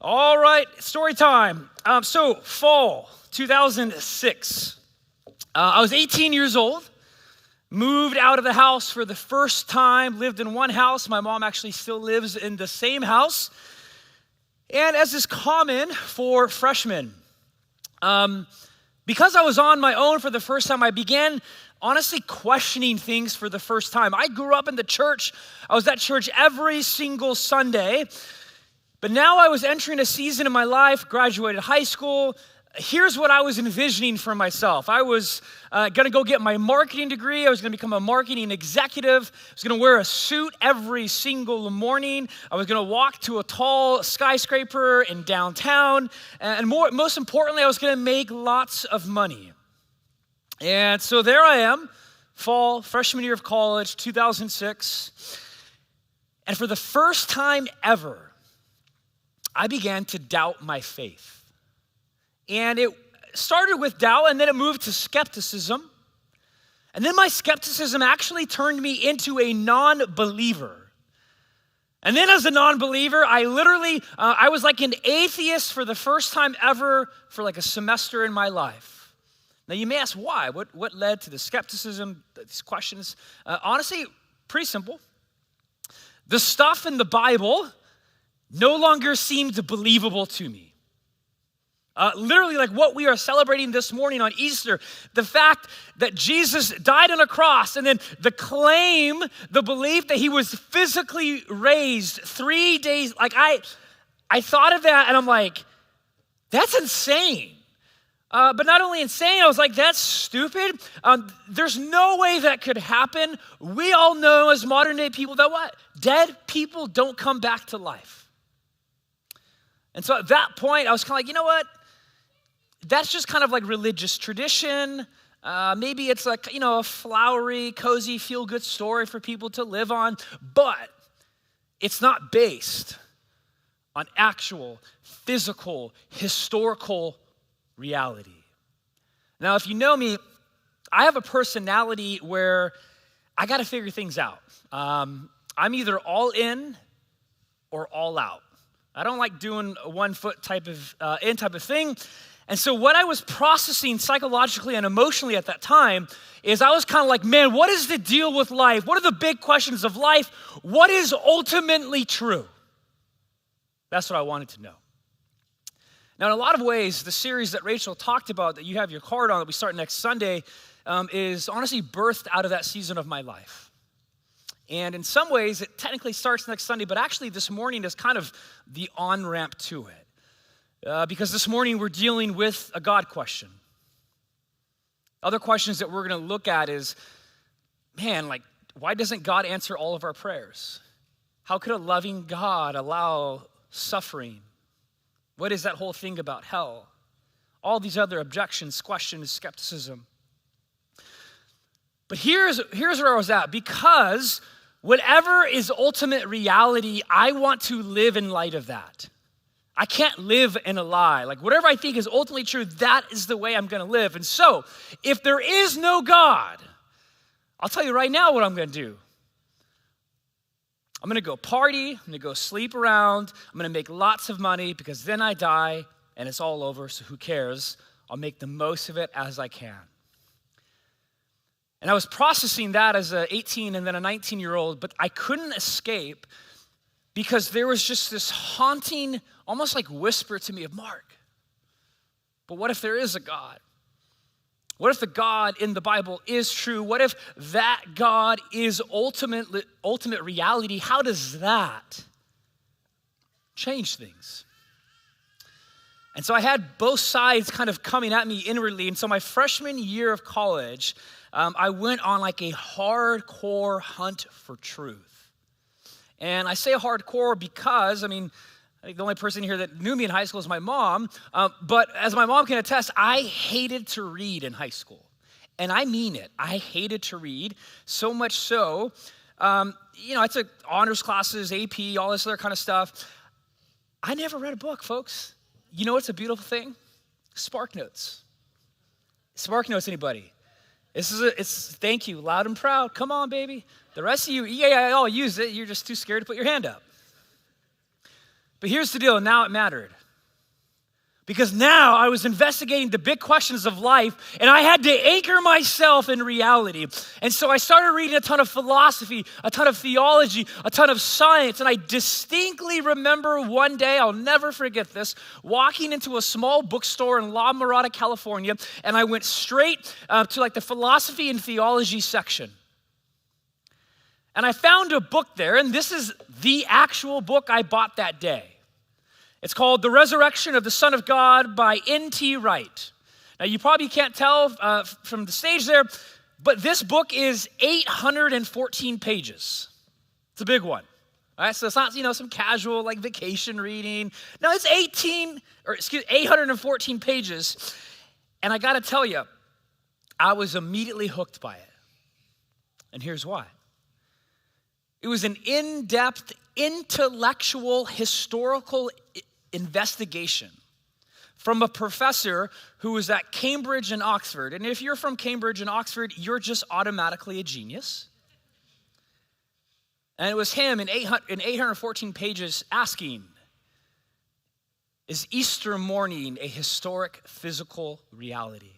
All right, story time. Fall 2006. I was 18 years old, moved out of the house for the first time, lived in one house. My mom actually still lives in the same house. And as is common for freshmen, because I was on my own for the first time, I began honestly questioning things for the first time. I grew up in the church. I was at church every single Sunday. But now I was entering a season in my life, graduated high school. Here's what I was envisioning for myself. I was going to go get my marketing degree. I was going to become a marketing executive. I was going to wear a suit every single morning. I was going to walk to a tall skyscraper in downtown. And most importantly, I was going to make lots of money. And so there I am, fall, freshman year of college, 2006. And for the first time ever, I began to doubt my faith. And it started with doubt, and then it moved to skepticism. And then my skepticism actually turned me into a non-believer. And then as a non-believer, I was like an atheist for the first time ever for like a semester in my life. Now you may ask why? What led to the skepticism, these questions? Honestly, pretty simple. The stuff in the Bible no longer seemed believable to me. Literally, like what we are celebrating this morning on Easter, the fact that Jesus died on a cross, and then the belief that he was physically raised 3 days, like I thought of that and I'm like, that's insane. But not only insane, I was like, that's stupid. There's no way that could happen. We all know as modern day people that what? Dead people don't come back to life. And so at that point, I was kind of like, you know what? That's just kind of like religious tradition. Maybe it's like, a flowery, cozy, feel-good story for people to live on. But it's not based on actual, physical, historical reality. Now, if you know me, I have a personality where I got to figure things out. I'm either all in or all out. I don't like doing a 1 foot type of thing. And so what I was processing psychologically and emotionally at that time is I was kind of like, man, what is the deal with life? What are the big questions of life? What is ultimately true? That's what I wanted to know. Now, in a lot of ways, the series that Rachel talked about that you have your card on that we start next Sunday is honestly birthed out of that season of my life. And in some ways, it technically starts next Sunday, but actually this morning is kind of the on-ramp to it. Because this morning we're dealing with a God question. Other questions that we're going to look at is, why doesn't God answer all of our prayers? How could a loving God allow suffering? What is that whole thing about hell? All these other objections, questions, skepticism. But here's where I was at. Because whatever is ultimate reality, I want to live in light of that. I can't live in a lie. Like whatever I think is ultimately true, that is the way I'm going to live. And so, if there is no God, I'll tell you right now what I'm going to do. I'm going to go party. I'm going to go sleep around. I'm going to make lots of money because then I die and it's all over, so who cares? I'll make the most of it as I can. And I was processing that as an 18 and then a 19-year-old, but I couldn't escape because there was just this haunting, almost like whisper to me of, Mark, but what if there is a God? What if the God in the Bible is true? What if that God is ultimate reality? How does that change things? And so I had both sides kind of coming at me inwardly. And so my freshman year of college, I went on like a hardcore hunt for truth. And I say hardcore because, I think the only person here that knew me in high school is my mom. But as my mom can attest, I hated to read in high school. And I mean it. I hated to read, so much so, I took honors classes, AP, all this other kind of stuff. I never read a book, folks. You know what's a beautiful thing? Spark Notes. Spark Notes, anybody? It's thank you, loud and proud. Come on, baby. The rest of you, yeah, I'll use it. You're just too scared to put your hand up. But here's the deal, now it mattered. Because now I was investigating the big questions of life, and I had to anchor myself in reality. And so I started reading a ton of philosophy, a ton of theology, a ton of science. And I distinctly remember one day, I'll never forget this, walking into a small bookstore in La Mirada, California, and I went straight to like the philosophy and theology section. And I found a book there, and this is the actual book I bought that day. It's called The Resurrection of the Son of God by N.T. Wright. Now, you probably can't tell from the stage there, but this book is 814 pages. It's a big one. All right, so it's not, some casual like vacation reading. No, it's 814 pages. And I got to tell you, I was immediately hooked by it. And here's why. It was an in-depth, intellectual, historical investigation from a professor who was at Cambridge and Oxford. And if you're from Cambridge and Oxford, you're just automatically a genius. And it was him in 814 pages asking, is Easter morning a historic physical reality?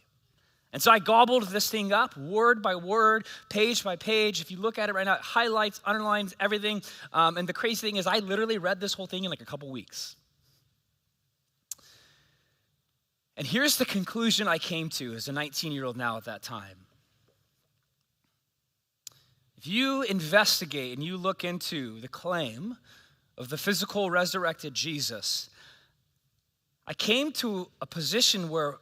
And so I gobbled this thing up, word by word, page by page. If you look at it right now, it highlights, underlines, everything. And the crazy thing is I literally read this whole thing in like a couple weeks. And here's the conclusion I came to as a 19-year-old now at that time. If you investigate and you look into the claim of the physical resurrected Jesus, I came to a position where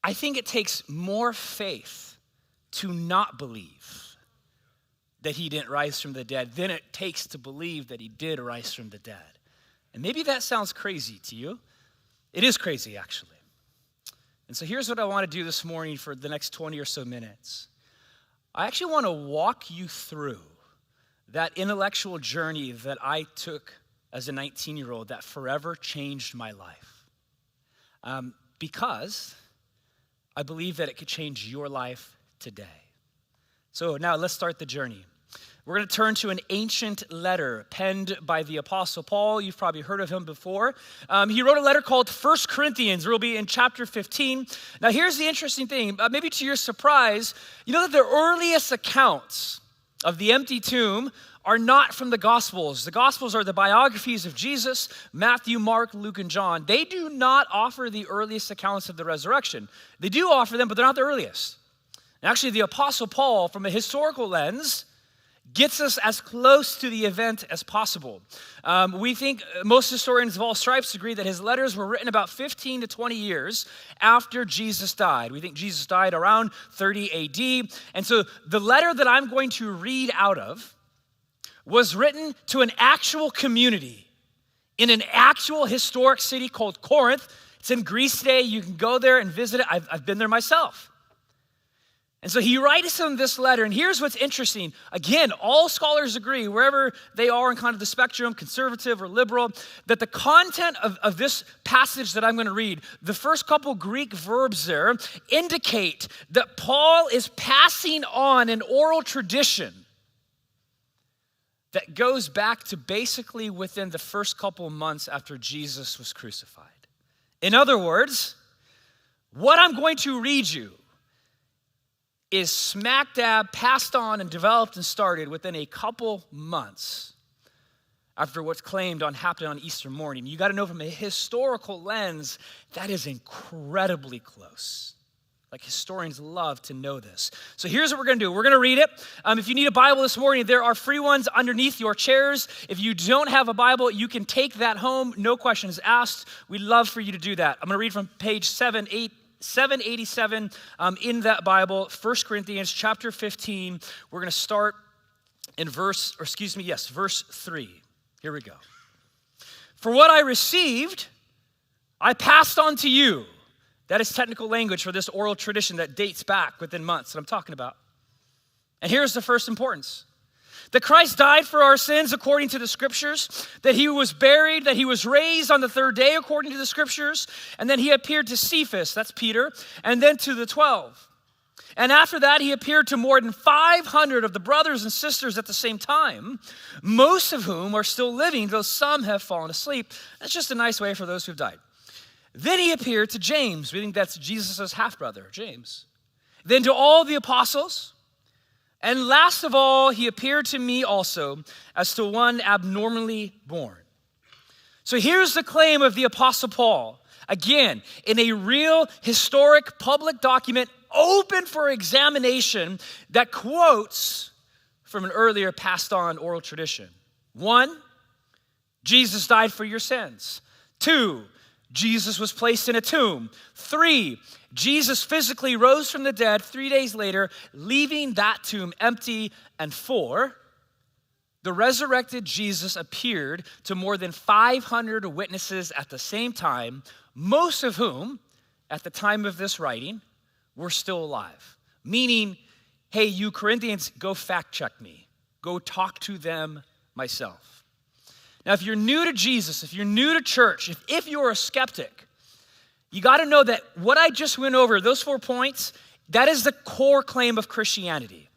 I think it takes more faith to not believe that he didn't rise from the dead than it takes to believe that he did rise from the dead. And maybe that sounds crazy to you. It is crazy, actually. And so here's what I want to do this morning for the next 20 or so minutes. I actually want to walk you through that intellectual journey that I took as a 19-year-old that forever changed my life. Because I believe that it could change your life today. So now let's start the journey. We're going to turn to an ancient letter penned by the Apostle Paul. You've probably heard of him before. He wrote a letter called 1 Corinthians. We'll be in chapter 15. Now, here's the interesting thing. Maybe to your surprise, you know that the earliest accounts of the empty tomb are not from the Gospels. The Gospels are the biographies of Jesus, Matthew, Mark, Luke, and John. They do not offer the earliest accounts of the resurrection. They do offer them, but they're not the earliest. And actually, the Apostle Paul, from a historical lens, gets us as close to the event as possible. We think most historians of all stripes agree that his letters were written about 15 to 20 years after Jesus died. We think Jesus died around 30 AD. And so the letter that I'm going to read out of was written to an actual community in an actual historic city called Corinth. It's in Greece today. You can go there and visit it. I've been there myself. And so he writes them this letter, and here's what's interesting. Again, all scholars agree, wherever they are in kind of the spectrum, conservative or liberal, that the content of this passage that I'm going to read, the first couple Greek verbs there, indicate that Paul is passing on an oral tradition that goes back to basically within the first couple months after Jesus was crucified. In other words, what I'm going to read you is smack dab passed on and developed and started within a couple months after what's claimed happened on Easter morning. You got to know from a historical lens, that is incredibly close. Like historians love to know this. So here's what we're going to do. We're going to read it. If you need a Bible this morning, there are free ones underneath your chairs. If you don't have a Bible, you can take that home. No questions asked. We'd love for you to do that. I'm going to read from page 787 in that Bible, 1 Corinthians chapter 15. We're going to start in verse 3. Here we go. For what I received, I passed on to you. That is technical language for this oral tradition that dates back within months that I'm talking about. And here's the first importance. That Christ died for our sins according to the scriptures, that he was buried, that he was raised on the third day according to the scriptures, and then he appeared to Cephas, that's Peter, and then to the 12. And after that, he appeared to more than 500 of the brothers and sisters at the same time, most of whom are still living, though some have fallen asleep. That's just a nice way for those who've died. Then he appeared to James. We think that's Jesus' half-brother, James. Then to all the apostles. And last of all, he appeared to me also as to one abnormally born. So here's the claim of the Apostle Paul. Again, in a real historic public document open for examination that quotes from an earlier passed on oral tradition. 1, Jesus died for your sins. 2, Jesus was placed in a tomb. 3, Jesus physically rose from the dead 3 days later, leaving that tomb empty. And 4, the resurrected Jesus appeared to more than 500 witnesses at the same time, most of whom, at the time of this writing, were still alive. Meaning, hey, you Corinthians, go fact check me. Go talk to them myself. Now, if you're new to Jesus, if you're new to church, if you're a skeptic, you got to know that what I just went over, those 4 points, that is the core claim of Christianity.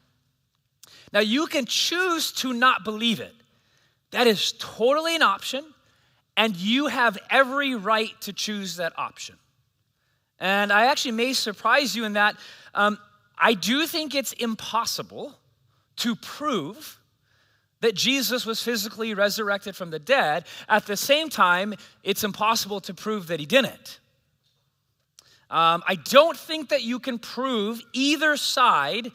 Now, you can choose to not believe it. That is totally an option, and you have every right to choose that option. And I actually may surprise you in that I do think it's impossible to prove that Jesus was physically resurrected from the dead. At the same time, it's impossible to prove that he didn't. I don't think that you can prove either side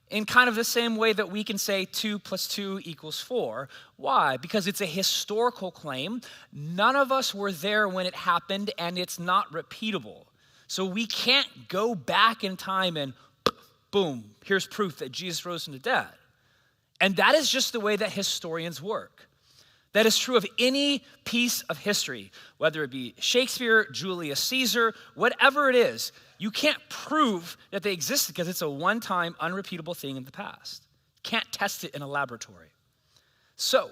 in kind of the same way that we can say 2 + 2 = 4. Why? Because it's a historical claim. None of us were there when it happened, and it's not repeatable. So we can't go back in time and boom, here's proof that Jesus rose from the dead. And that is just the way that historians work. That is true of any piece of history, whether it be Shakespeare, Julius Caesar, whatever it is. You can't prove that they existed because it's a one-time, unrepeatable thing in the past. Can't test it in a laboratory. So,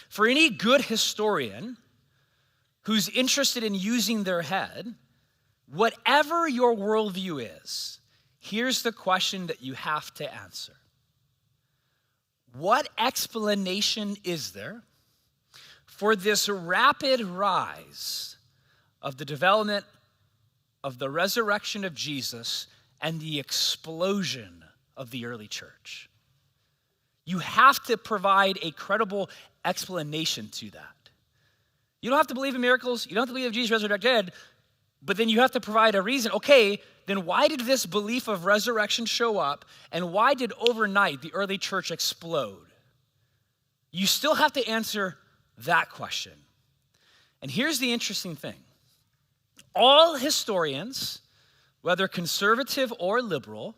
for any good historian who's interested in using their head, whatever your worldview is, here's the question that you have to answer. What explanation is there for this rapid rise of the development of the resurrection of Jesus and the explosion of the early church? You have to provide a credible explanation to that. You don't have to believe in miracles. You don't have to believe in Jesus resurrected dead, but then you have to provide a reason. Okay, then why did this belief of resurrection show up, and why did overnight the early church explode? You still have to answer that question. And here's the interesting thing. All historians, whether conservative or liberal,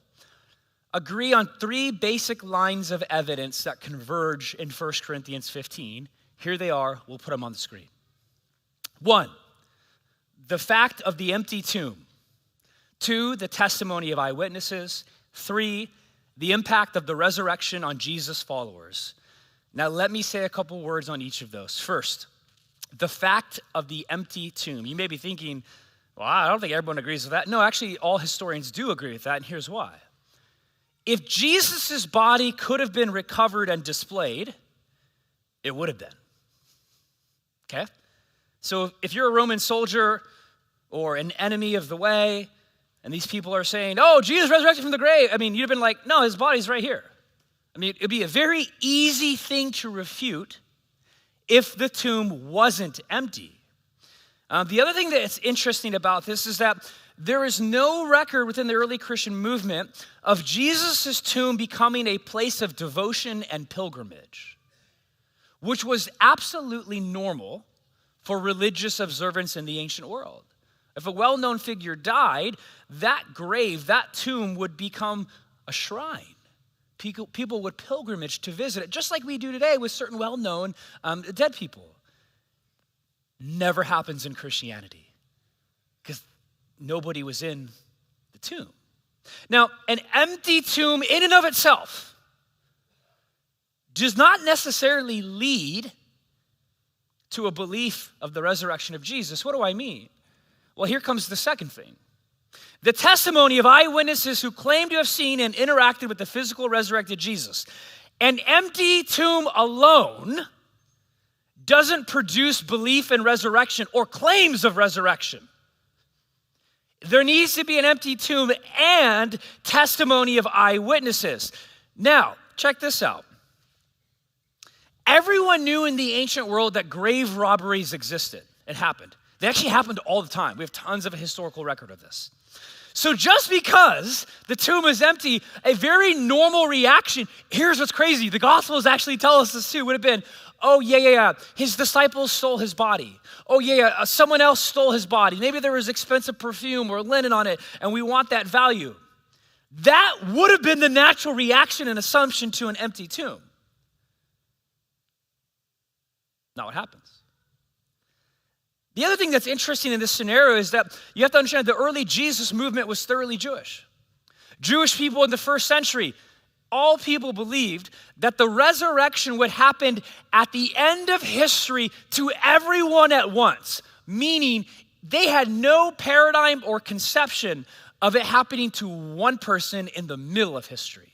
agree on 3 basic lines of evidence that converge in 1 Corinthians 15. Here they are. We'll put them on the screen. 1, the fact of the empty tomb. 2, the testimony of eyewitnesses. 3, the impact of the resurrection on Jesus' followers. Now, let me say a couple words on each of those. First, the fact of the empty tomb. You may be thinking, well, I don't think everyone agrees with that. No, actually, all historians do agree with that, and here's why. If Jesus' body could have been recovered and displayed, it would have been. Okay? So if you're a Roman soldier or an enemy of the way, and these people are saying, oh, Jesus resurrected from the grave, I mean, you'd have been like, no, his body's right here. I mean, it'd be a very easy thing to refute if the tomb wasn't empty. The other thing that's interesting about this is that there is no record within the early Christian movement of Jesus' tomb becoming a place of devotion and pilgrimage, which was absolutely normal for religious observance in the ancient world. If a well-known figure died, that grave, that tomb would become a shrine. People would pilgrimage to visit it, just like we do today with certain well-known dead people. Never happens in Christianity because nobody was in the tomb. Now, an empty tomb in and of itself does not necessarily lead to a belief of the resurrection of Jesus. What do I mean? Well, here comes the second thing. The testimony of eyewitnesses who claim to have seen and interacted with the physical resurrected Jesus. An empty tomb alone doesn't produce belief in resurrection or claims of resurrection. There needs to be an empty tomb and testimony of eyewitnesses. Now, check this out. Everyone knew in the ancient world that grave robberies existed. It happened. They actually happened all the time. We have tons of a historical record of this. So just because the tomb is empty, a very normal reaction, here's what's crazy. The Gospels actually tell us this too, would have been, oh, yeah. His disciples stole his body. Oh, yeah, someone else stole his body. Maybe there was expensive perfume or linen on it, and we want that value. That would have been the natural reaction and assumption to an empty tomb. Not what happens. The other thing that's interesting in this scenario is that you have to understand the early Jesus movement was thoroughly Jewish. Jewish people in the first century, all people believed that the resurrection would happen at the end of history to everyone at once, meaning they had no paradigm or conception of it happening to one person in the middle of history.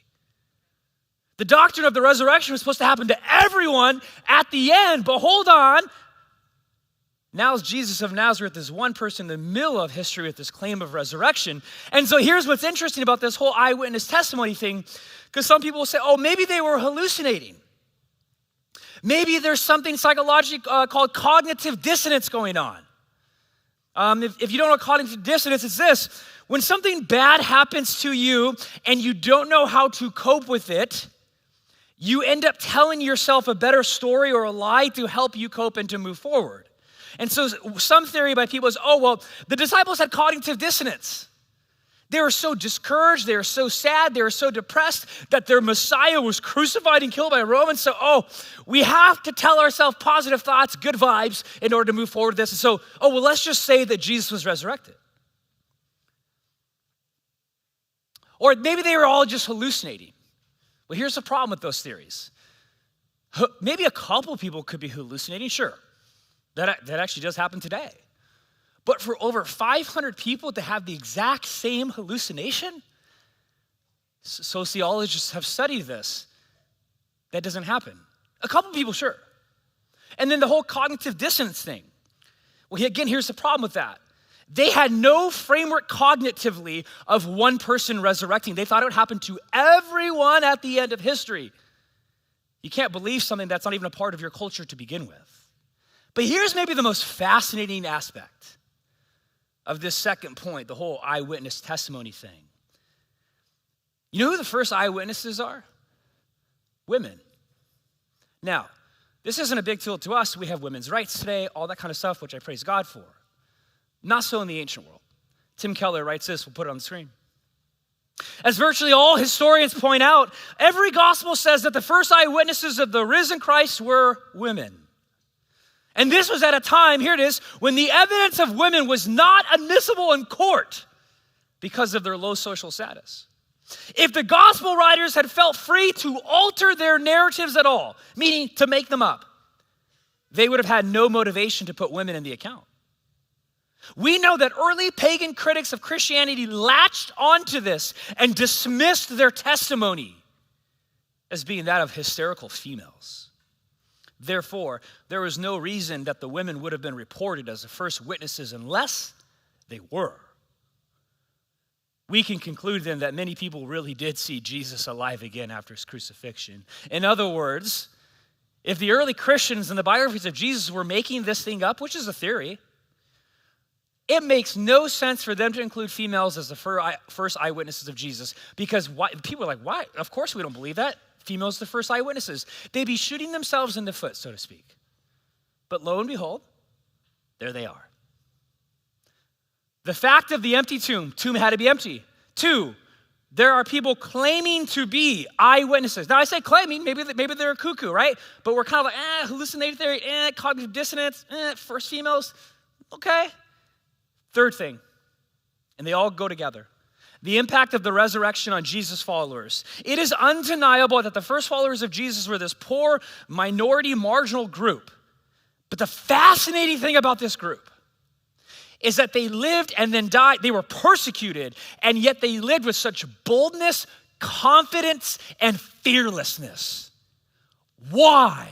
The doctrine of the resurrection was supposed to happen to everyone at the end, but hold on. Now Jesus of Nazareth is one person in the middle of history with this claim of resurrection. And so here's what's interesting about this whole eyewitness testimony thing, because some people will say, oh, maybe they were hallucinating. Maybe there's something psychological called cognitive dissonance going on. If you don't know cognitive dissonance, it's this. When something bad happens to you and you don't know how to cope with it, you end up telling yourself a better story or a lie to help you cope and to move forward. And so some theory by people is, oh, well, the disciples had cognitive dissonance. They were so discouraged, they were so sad, they were so depressed that their Messiah was crucified and killed by Romans. So, we have to tell ourselves positive thoughts, good vibes in order to move forward with this. And so, let's just say that Jesus was resurrected. Or maybe they were all just hallucinating. Well, here's the problem with those theories. Maybe a couple people could be hallucinating, sure. That actually does happen today. But for over 500 people to have the exact same hallucination, sociologists have studied this. That doesn't happen. A couple people, sure. And then the whole cognitive dissonance thing. Well, again, here's the problem with that. They had no framework cognitively of one person resurrecting. They thought it would happen to everyone at the end of history. You can't believe something that's not even a part of your culture to begin with. But here's maybe the most fascinating aspect of this second point, the whole eyewitness testimony thing. You know who the first eyewitnesses are? Women. Now, this isn't a big deal to us. We have women's rights today, all that kind of stuff, which I praise God for. Not so in the ancient world. Tim Keller writes this, we'll put it on the screen. As virtually all historians point out, every gospel says that the first eyewitnesses of the risen Christ were women. And this was at a time, here it is, when the evidence of women was not admissible in court because of their low social status. If the gospel writers had felt free to alter their narratives at all, meaning to make them up, they would have had no motivation to put women in the account. We know that early pagan critics of Christianity latched onto this and dismissed their testimony as being that of hysterical females. Therefore, there was no reason that the women would have been reported as the first witnesses unless they were. We can conclude then that many people really did see Jesus alive again after his crucifixion. In other words, if the early Christians and the biographies of Jesus were making this thing up, which is a theory, it makes no sense for them to include females as the first eyewitnesses of Jesus, because people are like, why? Of course we don't believe that. Females the first eyewitnesses. They'd be shooting themselves in the foot, so to speak. But lo and behold, there they are. The fact of the empty tomb had to be empty. 2, there are people claiming to be eyewitnesses. Now I say claiming, maybe they're cuckoo, right? But we're kind of like, hallucinated theory, cognitive dissonance, first females, okay. Third thing, and they all go together. The impact of the resurrection on Jesus' followers. It is undeniable that the first followers of Jesus were this poor, minority, marginal group. But the fascinating thing about this group is that they lived and then died. They were persecuted, and yet they lived with such boldness, confidence, and fearlessness. Why?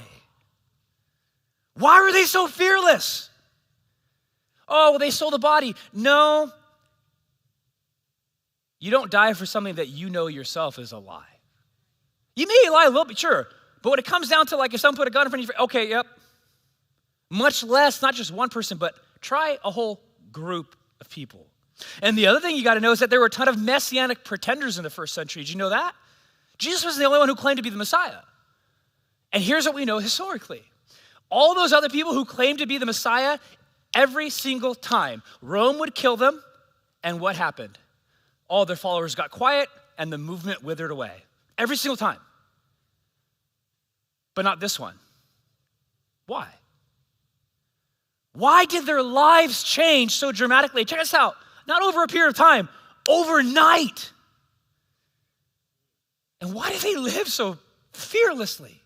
Why were they so fearless? Oh, well, they sold a body. No. You don't die for something that you know yourself is a lie. You may lie a little bit, sure, but when it comes down to like if someone put a gun in front of you, okay, yep. Much less, not just one person, but try a whole group of people. And the other thing you got to know is that there were a ton of messianic pretenders in the first century. Did you know that? Jesus was the only one who claimed to be the Messiah. And here's what we know historically. All those other people who claimed to be the Messiah, every single time, Rome would kill them, and what happened? All their followers got quiet, and the movement withered away. Every single time. But not this one. Why? Why did their lives change so dramatically? Check this out. Not over a period of time, overnight. And why did they live so fearlessly?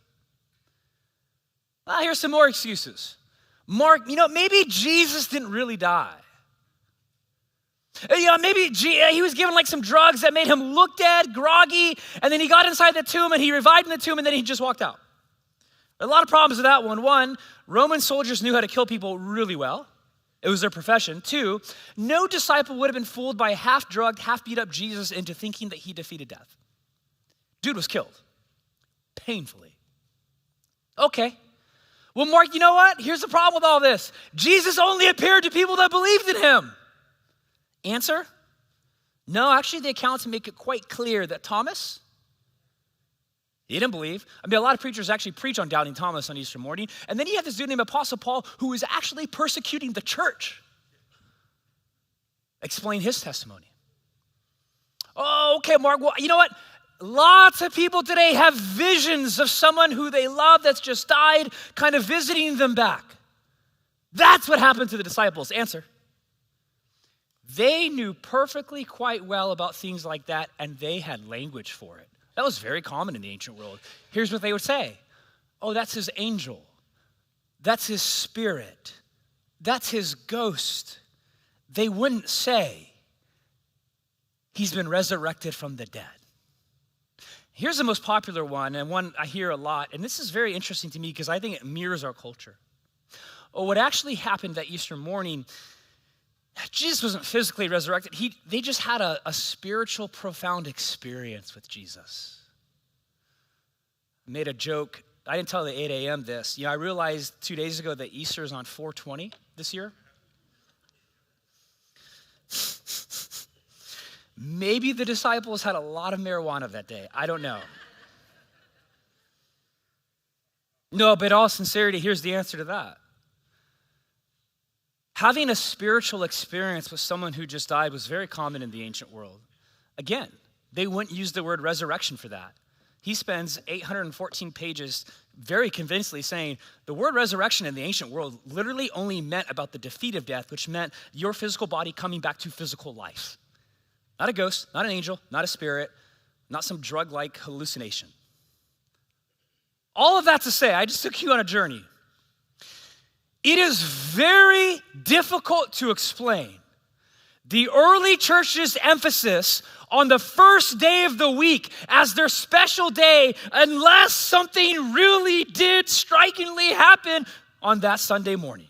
Well, here's some more excuses. Mark, maybe Jesus didn't really die. Maybe he was given like some drugs that made him look dead, groggy, and then he got inside the tomb and he revived in the tomb and then he just walked out. A lot of problems with that one. One, Roman soldiers knew how to kill people really well. It was their profession. Two, no disciple would have been fooled by a half-drugged, half-beat-up Jesus into thinking that he defeated death. Dude was killed. Painfully. Okay. Well, Mark, you know what? Here's the problem with all this. Jesus only appeared to people that believed in him. Answer? No, actually the accounts make it quite clear that Thomas, he didn't believe. A lot of preachers actually preach on doubting Thomas on Easter morning. And then you have this dude named Apostle Paul who was actually persecuting the church. Explain his testimony. Oh, okay, Mark. Well, you know what? Lots of people today have visions of someone who they love that's just died, kind of visiting them back. That's what happened to the disciples. Answer. They knew perfectly quite well about things like that, and they had language for it. That was very common in the ancient world. Here's what they would say. Oh, that's his angel. That's his spirit. That's his ghost. They wouldn't say he's been resurrected from the dead. Here's the most popular one, and one I hear a lot, and this is very interesting to me because I think it mirrors our culture. Oh, what actually happened that Easter morning, Jesus wasn't physically resurrected. They just had a spiritual, profound experience with Jesus. I made a joke. I didn't tell the 8 a.m. this. I realized 2 days ago that Easter is on 4/20 this year. Maybe the disciples had a lot of marijuana that day. I don't know. No, but in all sincerity, here's the answer to that. Having a spiritual experience with someone who just died was very common in the ancient world. Again, they wouldn't use the word resurrection for that. He spends 814 pages very convincingly saying the word resurrection in the ancient world literally only meant about the defeat of death, which meant your physical body coming back to physical life. Not a ghost, not an angel, not a spirit, not some drug-like hallucination. All of that to say, I just took you on a journey. It is very difficult to explain the early church's emphasis on the first day of the week as their special day unless something really did strikingly happen on that Sunday morning.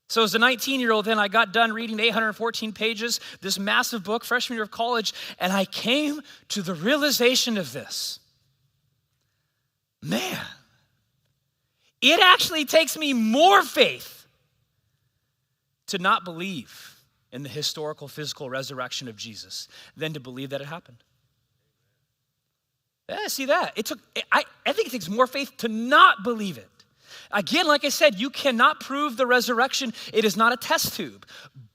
So as a 19-year-old, then I got done reading 814 pages, this massive book, freshman year of college, and I came to the realization of this. Man, it actually takes me more faith to not believe in the historical physical resurrection of Jesus than to believe that it happened. Yeah, see that? I think it takes more faith to not believe it. Again, like I said, you cannot prove the resurrection. It is not a test tube.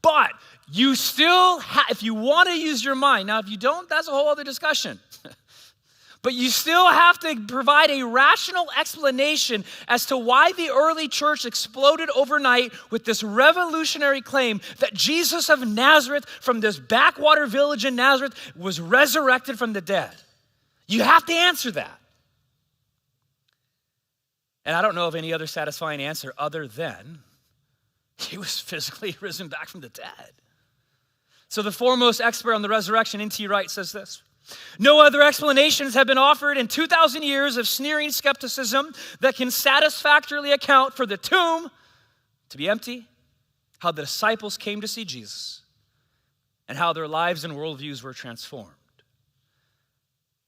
But you still if you want to use your mind, now if you don't, that's a whole other discussion. But you still have to provide a rational explanation as to why the early church exploded overnight with this revolutionary claim that Jesus of Nazareth from this backwater village in Nazareth was resurrected from the dead. You have to answer that. And I don't know of any other satisfying answer other than He was physically risen back from the dead. So the foremost expert on the resurrection, N.T. Wright, says this: no other explanations have been offered in 2,000 years of sneering skepticism that can satisfactorily account for the tomb to be empty, how the disciples came to see Jesus, and how their lives and worldviews were transformed.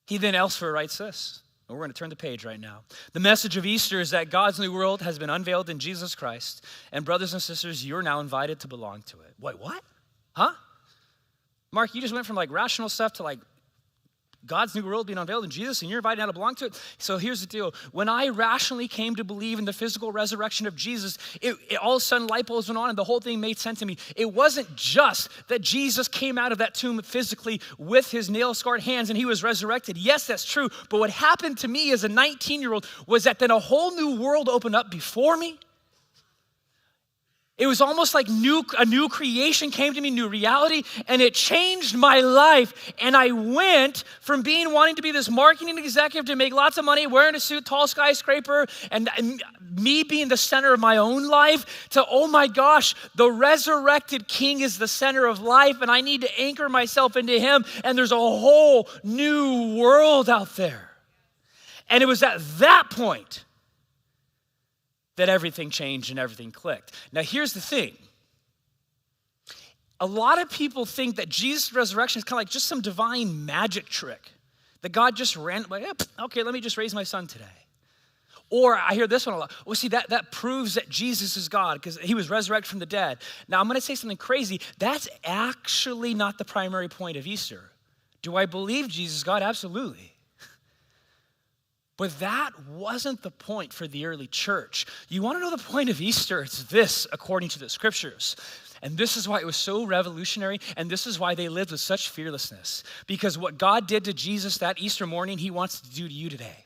He then elsewhere writes this, and we're going to turn the page right now. The message of Easter is that God's new world has been unveiled in Jesus Christ, and brothers and sisters, you're now invited to belong to it. Wait, what? Huh? Mark, you just went from like rational stuff to like God's new world being unveiled in Jesus, and you're invited now to belong to it. So here's the deal. When I rationally came to believe in the physical resurrection of Jesus, it all of a sudden light bulbs went on and the whole thing made sense to me. It wasn't just that Jesus came out of that tomb physically with his nail-scarred hands and he was resurrected. Yes, that's true. But what happened to me as a 19-year-old was that then a whole new world opened up before me. It was almost like a new creation came to me, new reality, and it changed my life. And I went from wanting to be this marketing executive to make lots of money, wearing a suit, tall skyscraper, and me being the center of my own life, to, oh my gosh, the resurrected King is the center of life, and I need to anchor myself into him, and there's a whole new world out there. And it was at that point that everything changed and everything clicked. Now, here's the thing. A lot of people think that Jesus' resurrection is kind of like just some divine magic trick, that God just ran, like, okay, let me just raise my son today. Or I hear this one a lot. Well, see, that proves that Jesus is God because he was resurrected from the dead. Now, I'm going to say something crazy. That's actually not the primary point of Easter. Do I believe Jesus is God? Absolutely. But that wasn't the point for the early church. You want to know the point of Easter? It's this, according to the scriptures. And this is why it was so revolutionary, and this is why they lived with such fearlessness. Because what God did to Jesus that Easter morning, he wants to do to you today.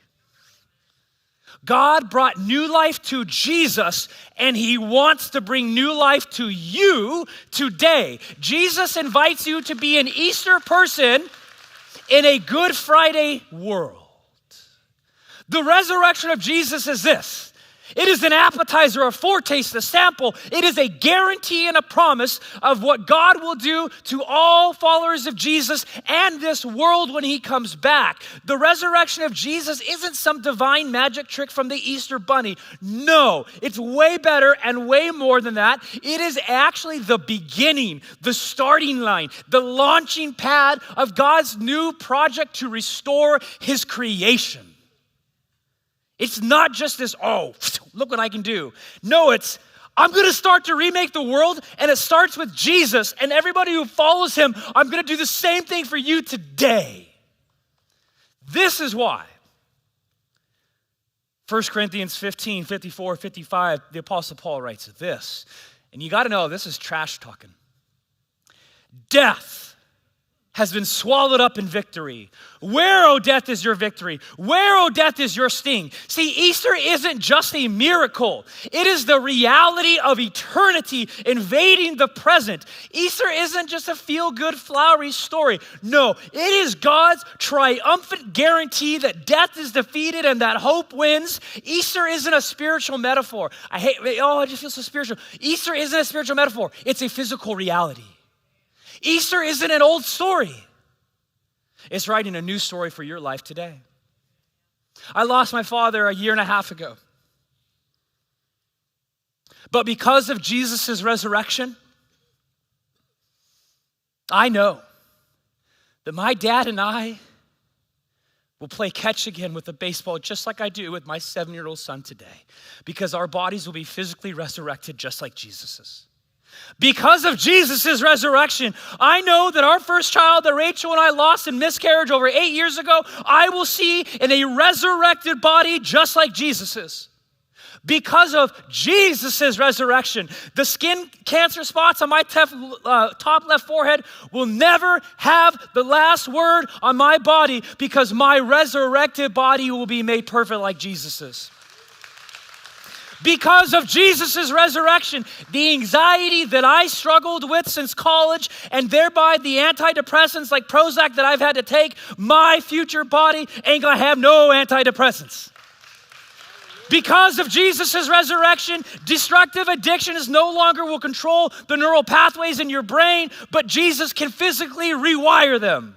God brought new life to Jesus, and he wants to bring new life to you today. Jesus invites you to be an Easter person in a Good Friday world. The resurrection of Jesus is this. It is an appetizer, a foretaste, a sample. It is a guarantee and a promise of what God will do to all followers of Jesus and this world when he comes back. The resurrection of Jesus isn't some divine magic trick from the Easter bunny. No, it's way better and way more than that. It is actually the beginning, the starting line, the launching pad of God's new project to restore his creation. It's not just this, oh, look what I can do. No, it's, I'm going to start to remake the world, and it starts with Jesus, and everybody who follows him, I'm going to do the same thing for you today. This is why 1 Corinthians 15, 54, 55, the Apostle Paul writes this, and you got to know, this is trash talking. Death has been swallowed up in victory. Where, O death, is your victory? Where, O death, is your sting? See, Easter isn't just a miracle. It is the reality of eternity invading the present. Easter isn't just a feel-good, flowery story. No, it is God's triumphant guarantee that death is defeated and that hope wins. Easter isn't a spiritual metaphor. I just feel so spiritual. Easter isn't a spiritual metaphor. It's a physical reality. Easter isn't an old story. It's writing a new story for your life today. I lost my father 1.5 years ago. But because of Jesus' resurrection, I know that my dad and I will play catch again with a baseball just like I do with my 7-year-old son today, because our bodies will be physically resurrected just like Jesus's. Because of Jesus' resurrection, I know that our first child that Rachel and I lost in miscarriage over 8 years ago, I will see in a resurrected body just like Jesus's. Because of Jesus' resurrection, the skin cancer spots on my top left forehead will never have the last word on my body, because my resurrected body will be made perfect like Jesus's. Because of Jesus' resurrection, the anxiety that I struggled with since college, and thereby the antidepressants like Prozac that I've had to take, my future body ain't gonna have no antidepressants. Because of Jesus' resurrection, destructive addictions no longer will control the neural pathways in your brain, but Jesus can physically rewire them.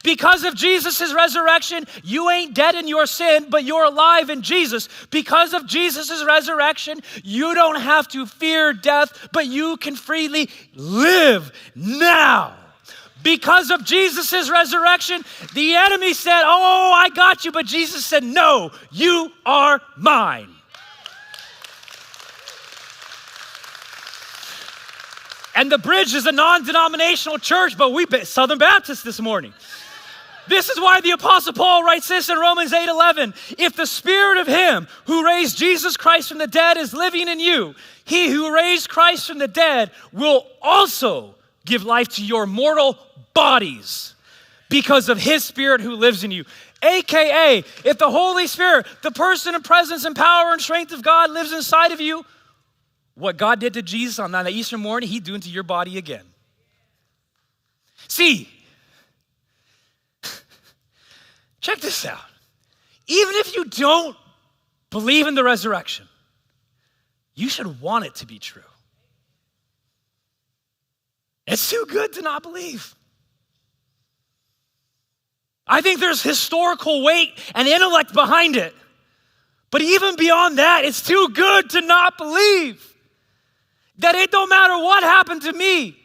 Because of Jesus' resurrection, you ain't dead in your sin, but you're alive in Jesus. Because of Jesus' resurrection, you don't have to fear death, but you can freely live now. Because of Jesus' resurrection, the enemy said, oh, I got you, but Jesus said, no, you are mine. And the Bridge is a non-denominational church, but we Southern Baptist this morning. This is why the Apostle Paul writes this in Romans 8:11. If the spirit of him who raised Jesus Christ from the dead is living in you, he who raised Christ from the dead will also give life to your mortal bodies because of his spirit who lives in you. AKA, if the Holy Spirit, the person and presence and power and strength of God lives inside of you, what God did to Jesus on that Easter morning, he's doing to your body again. See, check this out. Even if you don't believe in the resurrection, you should want it to be true. It's too good to not believe. I think there's historical weight and intellect behind it. But even beyond that, it's too good to not believe. That it don't matter what happened to me.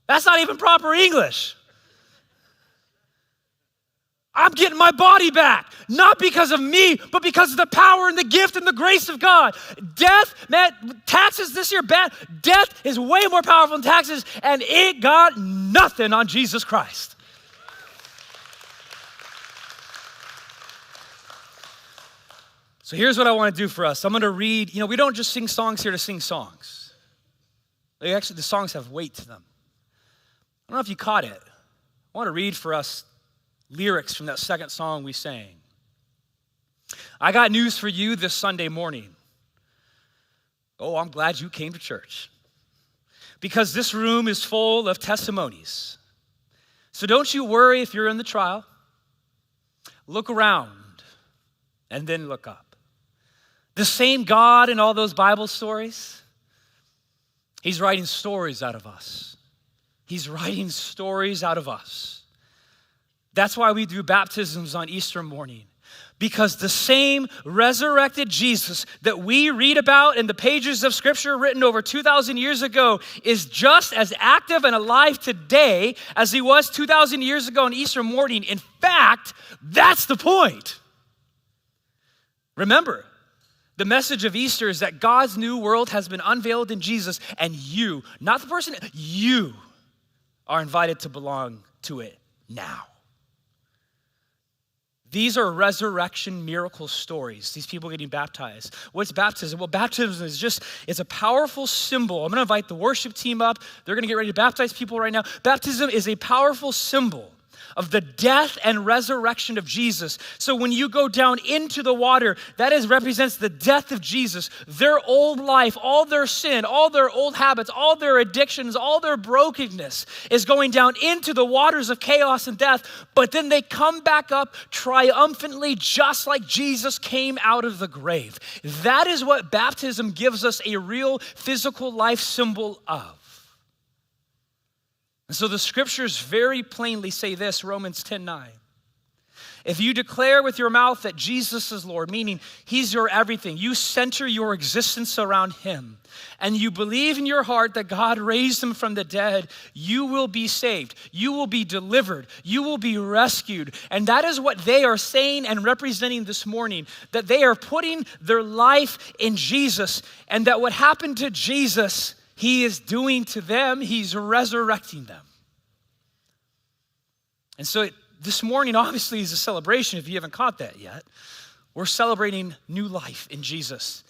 That's not even proper English. I'm getting my body back, not because of me, but because of the power and the gift and the grace of God. Death, man, taxes this year, bad. Death is way more powerful than taxes, and it got nothing on Jesus Christ. So here's what I want to do for us. I'm going to read, we don't just sing songs here to sing songs. Actually, the songs have weight to them. I don't know if you caught it. I want to read for us lyrics from that second song we sang. I got news for you this Sunday morning. Oh, I'm glad you came to church. Because this room is full of testimonies. So don't you worry if you're in the trial. Look around and then look up. The same God in all those Bible stories, he's writing stories out of us. He's writing stories out of us. That's why we do baptisms on Easter morning. Because the same resurrected Jesus that we read about in the pages of Scripture written over 2,000 years ago is just as active and alive today as he was 2,000 years ago on Easter morning. In fact, that's the point. Remember, the message of Easter is that God's new world has been unveiled in Jesus, and you, not the person, you are invited to belong to it now. These are resurrection miracle stories, these people getting baptized. What's baptism? Well, baptism is it's a powerful symbol. I'm going to invite the worship team up. They're going to get ready to baptize people right now. Baptism is a powerful symbol of the death and resurrection of Jesus. So when you go down into the water, that represents the death of Jesus. Their old life, all their sin, all their old habits, all their addictions, all their brokenness is going down into the waters of chaos and death, but then they come back up triumphantly just like Jesus came out of the grave. That is what baptism gives us a real physical life symbol of. And so the scriptures very plainly say this, Romans 10:9. If you declare with your mouth that Jesus is Lord, meaning he's your everything, you center your existence around him, and you believe in your heart that God raised him from the dead, you will be saved. You will be delivered. You will be rescued. And that is what they are saying and representing this morning, that they are putting their life in Jesus, and that what happened to Jesus, he is doing to them, he's resurrecting them. And so this morning obviously is a celebration if you haven't caught that yet. We're celebrating new life in Jesus.